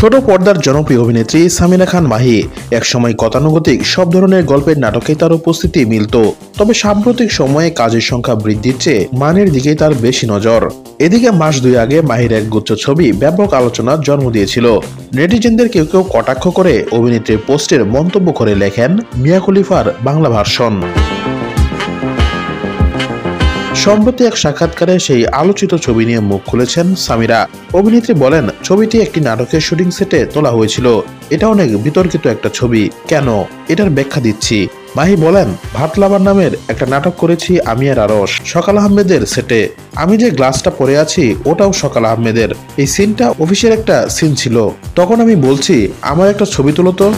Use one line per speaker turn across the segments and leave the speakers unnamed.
ছোট পর্দার জনপ্রিয় অভিনেত্রী সামিনা খান মাহি একসময় গতানুগতিক সব ধরনের গল্পের নাটকে তার উপস্থিতি মিলত। তবে সাম্প্রতিক সময়ে কাজের সংখ্যা বৃদ্ধির চেয়ে মানের দিকেই তার বেশি নজর। এদিকে মাস 2 আগে মাহির এক গুচ্ছ ছবি ব্যাপক আলোচনার জন্ম দিয়েছিল। নেটিজেনদের কেউ কেউ কটাক্ষ করে অভিনেত্রীর পোস্টের মন্তব্য করে লেখেন মিয়া খলিফার বাংলা ভার্সন। সম্প্রতি এক সাক্ষাৎকারে সেই আলোচিত ছবি নিয়ে মুখ খুলেছেন সামিরা। অভিনেত্রী বলেন, ছবিটি একটি নাটকের শুটিং সেটে তোলা হয়েছিল। এটা অনেক বিতর্কিত একটা ছবি। কেন? এটার ব্যাখ্যা দিচ্ছি। মাহি বলেন, ভাত লাভার নামের একটা নাটক করেছি আমি আর আরশ, সকাল আহমেদের সেটে। আমি যে গ্লাসটা পরে আছি ওটাও সকাল আহমেদের। এই সিনটা অফিসের একটা সিন ছিল। তখন আমি বলছি, আমার একটা ছবি তুলো তো।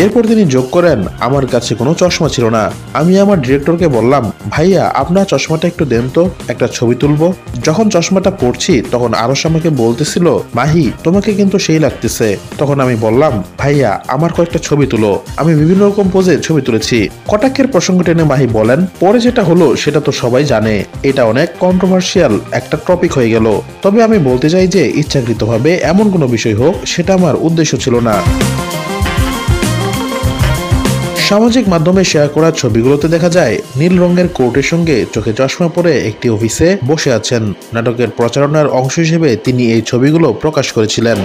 এরপর তিনি যোগ করেন, আমার কাছে কোনো চশমা ছিল না। আমি আমার ডিরেক্টরকে বললাম, ভাইয়া আপনার চশমাটা একটু দেন তো, একটা ছবি তুলবো। যখন চশমাটা পরছি তখন আরশ আমাকে বলতেছিল, মাহি তোমাকে কিন্তু সেই লাগতেছে। তখন আমি বললাম, ভাইয়া আমার কয়েকটা ছবি তুলো। আমি বিভিন্ন রকম পোজে ছবি তুলেছি। কটাক্ষের প্রসঙ্গ টেনে মাহি বলেন, পরে যেটা হলো সেটা তো সবাই জানে। এটা অনেক কন্ট্রোভার্সিয়াল একটা টপিক হয়ে গেল। তবে আমি বলতে চাই যে ইচ্ছাকৃতভাবে এমন কোনো বিষয় হোক, সেটা আমার উদ্দেশ্য ছিল না। সামাজিক মাধ্যমে শেয়ার করা ছবিগুলোতে দেখা যায় নীল রঙের কোটের সঙ্গে চোখে চশমা পরে একটি অফিসে বসে আছেন। নাটকের প্রচারণার অংশ হিসেবে তিনি এই ছবিগুলো প্রকাশ করেছিলেন।